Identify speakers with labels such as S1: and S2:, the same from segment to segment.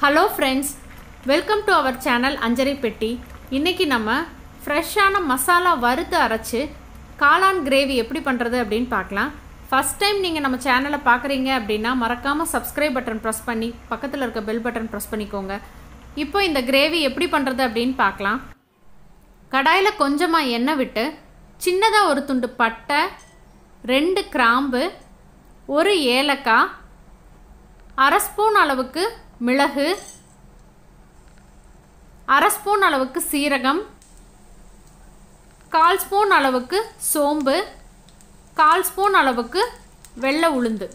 S1: Hello friends, welcome to our channel Anjaraipetti. இன்னைக்கு நம்ம ஃப்ரெஷ்ஷான மசாலா வறுத்து அரைச்சு காளான் கிரேவி எப்படி பண்றது அப்படினு பார்க்கலாம். First time நீங்க நம்ம சேனலை பார்க்கறீங்க அப்படினா மறக்காம subscribe பட்டன் press பண்ணி பக்கத்துல இருக்க bell பட்டன் press பண்ணிக்கோங்க. இப்போ இந்த கிரேவி எப்படி பண்றது அப்படினு பார்க்கலாம். கடாயில கொஞ்சமா எண்ணெய் விட்டு சின்னதா ஒரு துண்டு பட்டை, 2 கிராம்பு, 1 ஏலக்காய், 1/2 ஸ்பூன் அளவுக்கு மிளகு, 1/2 ஸ்பூன் அளவுக்கு சீரகம், 1/4 ஸ்பூன் அளவுக்கு சோம்பு, 1/4 ஸ்பூன் அளவுக்கு வெள்ளை உளுந்து.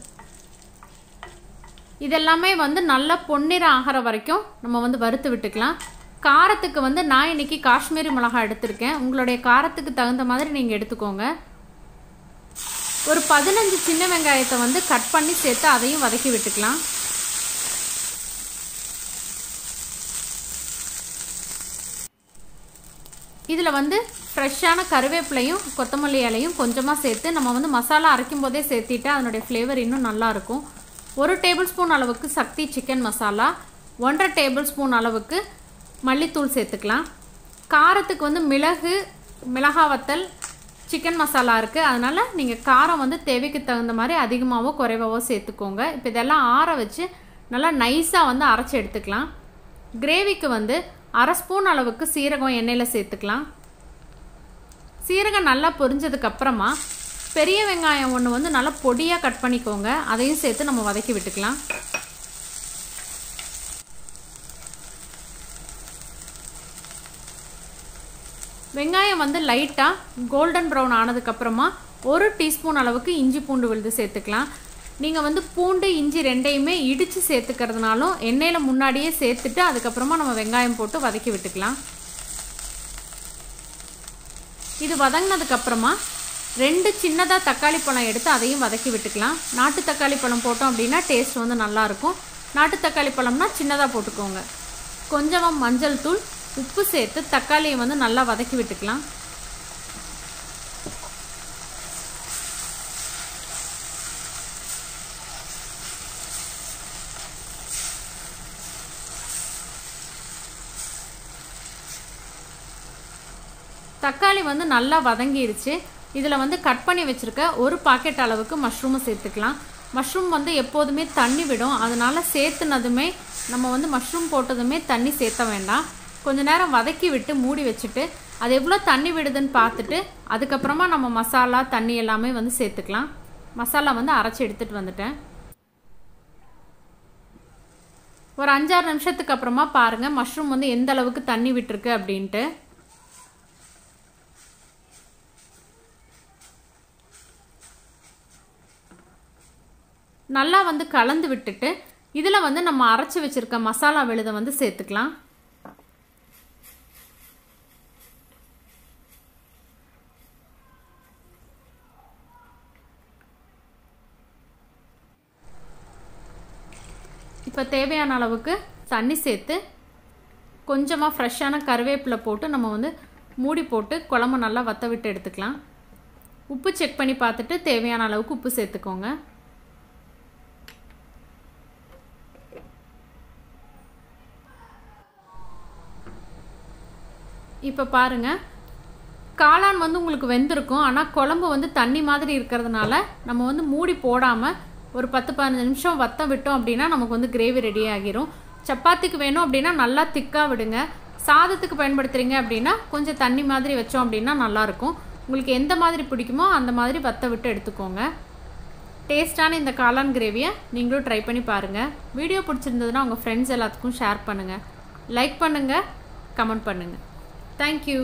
S1: இதெல்லாமே நல்ல பொன்னிறம் ஆகிற வரைக்கும் நம்ம வறுத்து விட்டுக்கலாம். காரத்துக்கு நான் இன்னைக்கு காஷ்மீரி மிளகாய் எடுத்துர்க்கேன். உங்களுடைய காரத்துக்கு தகுந்த மாதிரி நீங்க எடுத்துக்கோங்க. ஒரு 15 சின்ன வெங்காயத்தை கட் பண்ணி சேர்த்து அதையும் வதக்கி விட்டுக்கலாம். இதில் ஃப்ரெஷ்ஷான கருவேப்பிலையும் கொத்தமல்லி இலையும் கொஞ்சமாக சேர்த்து நம்ம மசாலா அரைக்கும் போதே சேர்த்திட்டு அதனுடைய ஃப்ளேவர் இன்னும் நல்லாயிருக்கும். 1 டேபிள் ஸ்பூன் அளவுக்கு சக்தி சிக்கன் மசாலா, 1.5 டேபிள் ஸ்பூன் அளவுக்கு மல்லித்தூள் சேர்த்துக்கலாம். காரத்துக்கு மிளகு, மிளகாய் வத்தல், சிக்கன் மசாலா இருக்குது. அதனால் நீங்கள் காரம் தேவைக்கு தகுந்த மாதிரி அதிகமாகவோ குறைவாகவோ சேர்த்துக்கோங்க. இப்போ இதெல்லாம் ஆற வச்சு நல்லா நைஸாக அரைச்சி எடுத்துக்கலாம். கிரேவிக்கு 1/2 ஸ்பூன் அளவுக்கு சீரகம் எண்ணெயில் சேர்த்துக்கலாம். சீரகம் நல்லா பொரிஞ்சதுக்கப்புறமா பெரிய வெங்காயம் ஒன்று நல்லா பொடியாக கட் பண்ணிக்கோங்க. அதையும் சேர்த்து நம்ம வதக்கி விட்டுக்கலாம். வெங்காயம் லைட்டாக கோல்டன் ப்ரௌன் ஆனதுக்கப்புறமா 1 டீஸ்பூன் அளவுக்கு இஞ்சி பூண்டு விழுது சேர்த்துக்கலாம். நீங்கள் பூண்டு இஞ்சி ரெண்டையுமே இடித்து சேர்த்துக்கிறதுனாலும் எண்ணெயில் முன்னாடியே சேர்த்துட்டு அதுக்கப்புறமா நம்ம வெங்காயம் போட்டு வதக்கி விட்டுக்கலாம். இது வதங்கினதுக்கப்புறமா 2 சின்னதாக தக்காளி பழம் எடுத்து அதையும் வதக்கி விட்டுக்கலாம். நாட்டு தக்காளி பழம் போட்டோம் அப்படின்னா டேஸ்ட் நல்லாயிருக்கும். நாட்டு தக்காளி பழம்னா சின்னதாக போட்டுக்கோங்க. கொஞ்சமாக மஞ்சள் தூள், உப்பு சேர்த்து தக்காளியை நல்லா வதக்கி விட்டுக்கலாம். தக்காளி நல்லா வதங்கிருச்சு. இதில் கட் பண்ணி வச்சுருக்க ஒரு பாக்கெட் அளவுக்கு மஷ்ரூமை சேர்த்துக்கலாம். மஷ்ரூம் எப்போதுமே தண்ணி விடும். அதனால் சேர்த்துனதுமே நம்ம மஷ்ரூம் போட்டதுமே தண்ணி சேர்த்த வேண்டாம். கொஞ்ச நேரம் வதக்கி விட்டு மூடி வச்சுட்டு அது எவ்வளோ தண்ணி விடுதுன்னு பார்த்துட்டு அதுக்கப்புறமா நம்ம மசாலா தண்ணி எல்லாமே சேர்த்துக்கலாம். மசாலா அரைச்சி எடுத்துகிட்டு வந்துட்டேன். ஒரு 5-6 நிமிஷத்துக்கு அப்புறமா பாருங்கள் மஷ்ரூம் எந்த அளவுக்கு தண்ணி விட்டுருக்கு அப்படின்ட்டு. நல்லா கலந்து விட்டுட்டு இதில் நம்ம அரைச்சி வச்சுருக்க மசாலா விழுதை சேர்த்துக்கலாம். இப்போ தேவையான அளவுக்கு தண்ணி சேர்த்து கொஞ்சமாக ஃப்ரெஷ்ஷான கருவேப்பிலை போட்டு நம்ம மூடி போட்டு குழம்பு நல்லா வற்ற விட்டு எடுத்துக்கலாம். உப்பு செக் பண்ணி பார்த்துட்டு தேவையான அளவுக்கு உப்பு சேர்த்துக்கோங்க. இப்போ பாருங்கள் காளான் உங்களுக்கு வெந்திருக்கும். ஆனால் குழம்பு தண்ணி மாதிரி இருக்கிறதுனால நம்ம மூடி போடாமல் ஒரு 10-15 நிமிஷம் வற்ற விட்டோம் அப்படின்னா நமக்கு கிரேவி ரெடி ஆகிரும். சப்பாத்திக்கு வேணும் அப்படின்னா நல்லா திக்காக விடுங்க. சாதத்துக்கு பயன்படுத்துகிறீங்க அப்படின்னா கொஞ்சம் தண்ணி மாதிரி வச்சோம் அப்படின்னா நல்லாயிருக்கும். உங்களுக்கு எந்த மாதிரி பிடிக்குமோ அந்த மாதிரி வற்ற விட்டு எடுத்துக்கோங்க. டேஸ்டான இந்த காளான் கிரேவியை நீங்களும் ட்ரை பண்ணி பாருங்கள். வீடியோ பிடிச்சிருந்ததுன்னா உங்கள் ஃப்ரெண்ட்ஸ் எல்லாத்துக்கும் ஷேர் பண்ணுங்கள். லைக் பண்ணுங்கள், கமெண்ட் பண்ணுங்கள். Thank you.